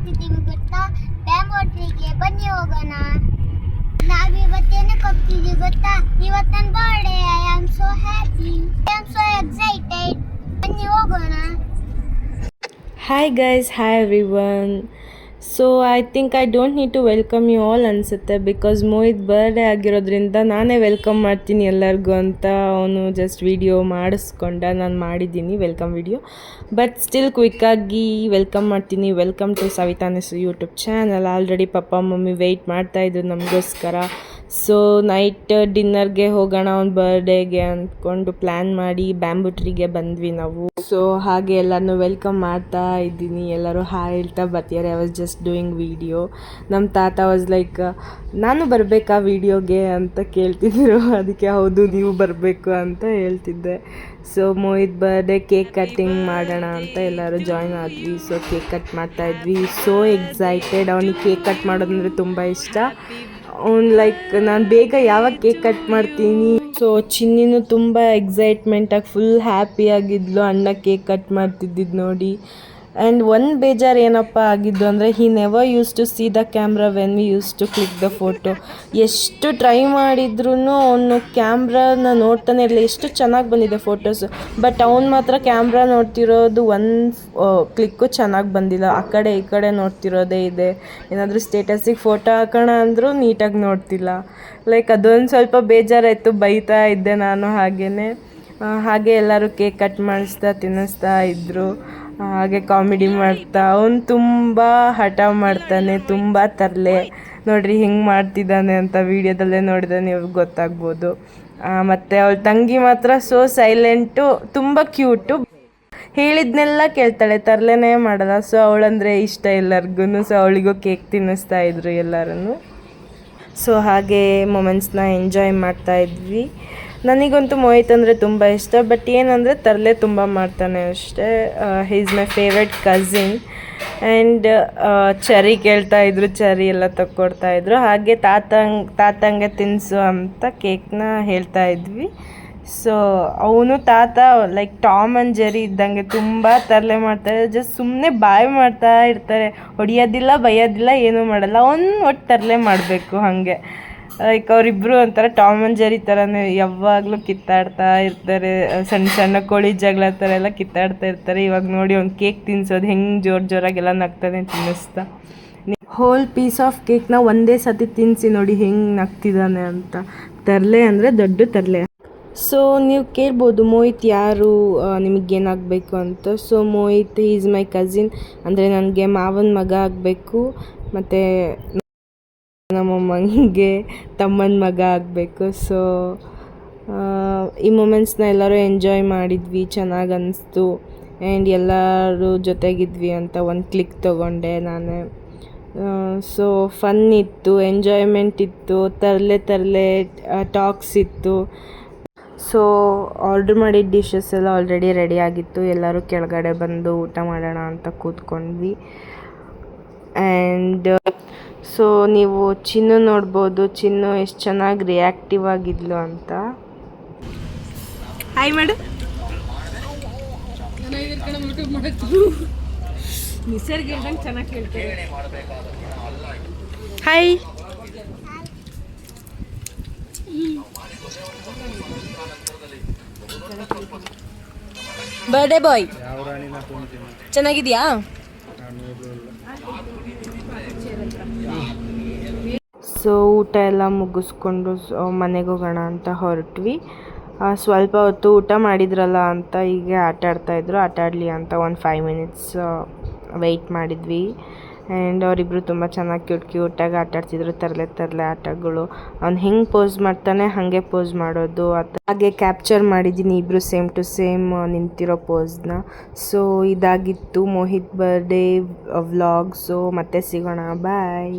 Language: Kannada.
ಹೋಗ್ತಿದ್ದೀವಿ ಗೊತ್ತಾ? ಬ್ಯಾಂಬೋಟ್ರಿಗೆ ಬನ್ನಿ ಹೋಗೋಣ. ನಾವಿವತ್ತೇನಕ್ಕೆ ಹೋಗ್ತಿದ್ದೀವಿ ಗೊತ್ತಾ? ಇವತ್ತು ನನ್ನ birthday. I am so happy, I am so excited. ಬನ್ನಿ ಹೋಗೋಣ. Hi guys, hi everyone. So I think I don't need to welcome you all ಅನಿಸುತ್ತೆ, ಬಿಕಾಸ್ ಮೋಹಿತ್ ಬರ್ಡೇ ಆಗಿರೋದ್ರಿಂದ ನಾನೇ ವೆಲ್ಕಮ್ ಮಾಡ್ತೀನಿ ಎಲ್ಲರಿಗೂ ಅಂತ ಅವನು ಜಸ್ಟ್ ವಿಡಿಯೋ ಮಾಡಿಸ್ಕೊಂಡ. ನಾನು ಮಾಡಿದ್ದೀನಿ ವೆಲ್ಕಮ್ ವಿಡಿಯೋ, ಬಟ್ ಸ್ಟಿಲ್ ಕ್ವಿಕ್ಕಾಗಿ ವೆಲ್ಕಮ್ ಮಾಡ್ತೀನಿ. ವೆಲ್ಕಮ್ ಟು ಸವಿತಾನೆಸ್ YouTube channel. Already papa mummy wait ಮಾಡ್ತಾಯಿದ್ರು ನಮಗೋಸ್ಕರ. ಸೊ ನೈಟ್ ಡಿನ್ನರ್ಗೆ ಹೋಗೋಣ ಅವ್ನ ಬರ್ಡೇಗೆ ಅಂದ್ಕೊಂಡು ಪ್ಲ್ಯಾನ್ ಮಾಡಿ ಬ್ಯಾಂಬೂ ಟ್ರೀಗೆ ಬಂದ್ವಿ ನಾವು. ಸೊ ಹಾಗೆ ಎಲ್ಲರನ್ನೂ ವೆಲ್ಕಮ್ ಮಾಡ್ತಾ ಇದ್ದೀನಿ. ಎಲ್ಲರೂ ಹಾಯ್ ಹೇಳ್ತಾ ಬರ್ತಿದ್ದಾರೆ. I was just doing video. ನಮ್ಮ ತಾತ ವಾಸ್ ಲೈಕ್, ನಾನು ಬರಬೇಕಾ ವೀಡಿಯೋಗೆ ಅಂತ ಕೇಳ್ತಿದ್ರು. ಅದಕ್ಕೆ ಹೌದು ನೀವು ಬರಬೇಕು ಅಂತ ಹೇಳ್ತಿದ್ದೆ. So Mohit birthday cake cutting ಮಾಡೋಣ ಅಂತ ಎಲ್ಲರೂ ಜಾಯ್ನ್ ಆದ್ವಿ. ಸೊ ಕೇಕ್ ಕಟ್ ಮಾಡ್ತಾಯಿದ್ವಿ. So excited. ಅವನಿಗೆ ಕೇಕ್ ಕಟ್ ಮಾಡೋದಂದರೆ ತುಂಬ ಇಷ್ಟ. ಅವ್ನು ಲೈಕ್, ನಾನು ಬೇಗ ಯಾವಾಗ ಕೇಕ್ ಕಟ್ ಮಾಡ್ತೀನಿ. ಸೊ ಚಿನ್ನಿನೂ ತುಂಬ ಎಕ್ಸೈಟ್ಮೆಂಟಾಗಿ ಫುಲ್ ಹ್ಯಾಪಿಯಾಗಿದ್ಲು ಅಣ್ಣ ಕೇಕ್ ಕಟ್ ಮಾಡ್ತಿದ್ದಿದ್ದು ನೋಡಿ. ಆ್ಯಂಡ್ ಒಂದು ಬೇಜಾರು ಏನಪ್ಪ ಆಗಿದ್ದು ಅಂದರೆ, he never use to see the camera when we use to click the photo. ಎಷ್ಟು ಟ್ರೈ ಮಾಡಿದ್ರೂ ಅವನು ಕ್ಯಾಮ್ರಾನ ನೋಡ್ತಾನೆ ಇರಲಿಲ್ಲ. ಎಷ್ಟು ಚೆನ್ನಾಗಿ ಬಂದಿದೆ ಫೋಟೋಸು, ಬಟ್ ಅವ್ನು ಮಾತ್ರ ಕ್ಯಾಮ್ರಾ ನೋಡ್ತಿರೋದು ಒಂದು ಕ್ಲಿಕ್ಕು ಚೆನ್ನಾಗಿ ಬಂದಿಲ್ಲ. ಆ ಕಡೆ ಈ ಕಡೆ ನೋಡ್ತಿರೋದೇ ಇದೆ. ಏನಾದರೂ ಸ್ಟೇಟಸಿಗೆ ಫೋಟೋ ಹಾಕೋಣ ಅಂದರೂ ನೀಟಾಗಿ ನೋಡ್ತಿಲ್ಲ. ಲೈಕ್ ಅದೊಂದು ಸ್ವಲ್ಪ ಬೇಜಾರಾಯಿತು. ಬೈತಾ ಇದ್ದೆ ನಾನು. ಹಾಗೆ ಎಲ್ಲರೂ ಕೇಕ್ ಕಟ್ ಮಾಡಿಸ್ತಾ ತಿನ್ನಿಸ್ತಾ ಇದ್ದರು. ಹಾಗೆ ಕಾಮಿಡಿ ಮಾಡ್ತಾ. ಅವನು ತುಂಬ ಹಠ ಮಾಡ್ತಾನೆ, ತುಂಬ ತರಲೆ. ನೋಡಿರಿ ಹೆಂಗೆ ಮಾಡ್ತಿದ್ದಾನೆ ಅಂತ ವೀಡಿಯೋದಲ್ಲೇ ನೋಡಿದ್ರೆ ನೀವು ಗೊತ್ತಾಗ್ಬೋದು. ಮತ್ತು ಅವಳ ತಂಗಿ ಮಾತ್ರ ಸೋ ಸೈಲೆಂಟು, ತುಂಬ ಕ್ಯೂಟು. ಹೇಳಿದ್ನೆಲ್ಲ ಕೇಳ್ತಾಳೆ, ತರಲೆನೇ ಮಾಡಲ್ಲ. ಸೊ ಅವಳಂದರೆ ಇಷ್ಟ ಎಲ್ಲರಿಗೂ. ಸೊ ಅವಳಿಗೂ ಕೇಕ್ ತಿನ್ನಿಸ್ತಾ ಇದ್ರು ಎಲ್ಲರೂ. ಸೊ ಹಾಗೆ ಮೊಮೆಂಟ್ಸ್ನ ಎಂಜಾಯ್ ಮಾಡ್ತಾಯಿದ್ವಿ. ನನಗಂತೂ ಮೋಹಿತ್ ಅಂದರೆ ತುಂಬ ಇಷ್ಟ, ಬಟ್ ಏನಂದರೆ ತರಲೆ ತುಂಬ ಮಾಡ್ತಾನೆ ಅಷ್ಟೇ. He is my favourite cousin. And ಚರಿ ಕೇಳ್ತಾಯಿದ್ರು, ಚರಿ ಎಲ್ಲ ತಕ್ಕೊಡ್ತಾಯಿದ್ರು. ಹಾಗೆ ತಾತಂಗೆ ತಿನ್ನಿಸು ಅಂತ ಕೇಕ್ನ ಹೇಳ್ತಾಯಿದ್ವಿ. ಸೊ ಅವನು ತಾತ ಲೈಕ್ ಟಾಮ್ ಆ್ಯಂಡ್ ಜೆರಿ ಇದ್ದಂಗೆ ತುಂಬ ತರಲೆ ಮಾಡ್ತಾರೆ. ಜಸ್ಟ್ ಸುಮ್ಮನೆ ಬಾಯ್ ಮಾಡ್ತಾ ಇರ್ತಾರೆ. ಹೊಡಿಯೋದಿಲ್ಲ, ಬೈಯೋದಿಲ್ಲ, ಏನೂ ಮಾಡಲ್ಲ. ಅವನು ಒಟ್ಟು ತರಲೆ ಮಾಡಬೇಕು ಹಾಗೆ. ಲೈಕ್ ಅವರಿಬ್ಬರು ಒಂಥರ ಟಾಮ್ ಆ್ಯಂಡ್ ಜೆರಿ ಥರನೇ ಯಾವಾಗಲೂ ಕಿತ್ತಾಡ್ತಾ ಇರ್ತಾರೆ. ಸಣ್ಣ ಸಣ್ಣ ಕೋಳಿ ಜಗಳ ಥರ ಎಲ್ಲ ಕಿತ್ತಾಡ್ತಾ ಇರ್ತಾರೆ. ಇವಾಗ ನೋಡಿ ಅವ್ನು ಕೇಕ್ ತಿನ್ನಿಸೋದು ಹೆಂಗೆ ಜೋರಾಗೆಲ್ಲ ನಗ್ತಾನೆ ತಿನ್ನಿಸ್ತಾ. ಹೋಲ್ ಪೀಸ್ ಆಫ್ ಕೇಕ್ನ ಒಂದೇ ಸತಿ ತಿನ್ನಿಸಿ ನೋಡಿ ಹೆಂಗೆ ನಗ್ತಿದ್ದಾನೆ ಅಂತ. ತರಲೆ ಅಂದರೆ ದೊಡ್ಡ ತರಲೆ. ಸೊ ನೀವು ಕೇಳ್ಬೋದು ಮೋಹಿತ್ ಯಾರು, ನಿಮಗೇನಾಗಬೇಕು ಅಂತ. So Mohit is my cousin, ಅಂದರೆ ನನಗೆ ಮಾವನ ಮಗ ಆಗಬೇಕು, ಮತ್ತು ನಮ್ಮಮ್ಮಂಗೆ ತಮ್ಮನ ಮಗ ಆಗಬೇಕು. ಸೊ ಈ ಮೂಮೆಂಟ್ಸ್ನ ಎಲ್ಲರೂ ಎಂಜಾಯ್ ಮಾಡಿದ್ವಿ, ಚೆನ್ನಾಗಿ ಅನ್ನಿಸ್ತು. ಆ್ಯಂಡ್ ಎಲ್ಲರೂ ಜೊತೆಗಿದ್ವಿ ಅಂತ ಒಂದು ಕ್ಲಿಕ್ ತೊಗೊಂಡೆ ನಾನೇ. ಸೊ ಫನ್ ಇತ್ತು, ಎಂಜಾಯ್ಮೆಂಟ್ ಇತ್ತು, ತರಲೆ ಟಾಕ್ಸ್ ಇತ್ತು. ಸೊ ಆರ್ಡ್ರ್ ಮಾಡಿದ ಡಿಶಸ್ ಎಲ್ಲ ಆಲ್ರೆಡಿ ರೆಡಿ ಆಗಿತ್ತು. ಎಲ್ಲರೂ ಕೆಳಗಡೆ ಬಂದು ಊಟ ಮಾಡೋಣ ಅಂತ ಕೂತ್ಕೊಂಡ್ವಿ. ಆ್ಯಂಡ್ ಸೊ ನೀವು ಚಿನ್ನು ನೋಡ್ಬೋದು, ಚಿನ್ನು ಎಷ್ಟು ಚೆನ್ನಾಗಿ ರಿಯಾಕ್ಟಿವ್ ಆಗಿದ್ಲು ಅಂತ. ಹಾಯ್ ಮಾಡು. ಹಾಯ್. ಬರ್ಡೇ ಬಾಯ್ ಚೆನ್ನಾಗಿದ್ಯಾ? ಸೊ ಊಟ ಎಲ್ಲ ಮುಗಿಸ್ಕೊಂಡು ಮನೆಗೆ ಹೋಗೋಣ ಅಂತ ಹೊರಟ್ವಿ. ಸ್ವಲ್ಪ ಹೊತ್ತು ಊಟ ಮಾಡಿದ್ರಲ್ಲ ಅಂತ ಹೀಗೆ ಆಟಾಡ್ತಾಯಿದ್ರು. ಆಟಾಡಲಿ ಅಂತ ಒಂದು 5 ಮಿನಿಟ್ಸ್ ವೆಯ್ಟ್ ಮಾಡಿದ್ವಿ. ಆ್ಯಂಡ್ ಅವರಿಬ್ಬರು ತುಂಬ ಚೆನ್ನಾಗಿ ಕ್ಯೂಟಾಗಿ ಆಟಾಡ್ತಿದ್ರು. ತರಲೆ ಆಟಗಳು. ಅವ್ನು ಹೆಂಗೆ ಪೋಸ್ ಮಾಡ್ತಾನೆ ಹಾಗೆ ಪೋಸ್ ಮಾಡೋದು. ಹಾಗೆ ಕ್ಯಾಪ್ಚರ್ ಮಾಡಿದ್ದೀನಿ ಇಬ್ಬರು ಸೇಮ್ ಟು ಸೇಮ್ ನಿಂತಿರೋ ಪೋಸ್ನ. ಸೊ ಇದಾಗಿತ್ತು ಮೋಹಿತ್ ಬರ್ಡೇ ವ್ಲಾಗ್. ಸೊ ಮತ್ತೆ ಸಿಗೋಣ, ಬಾಯ್.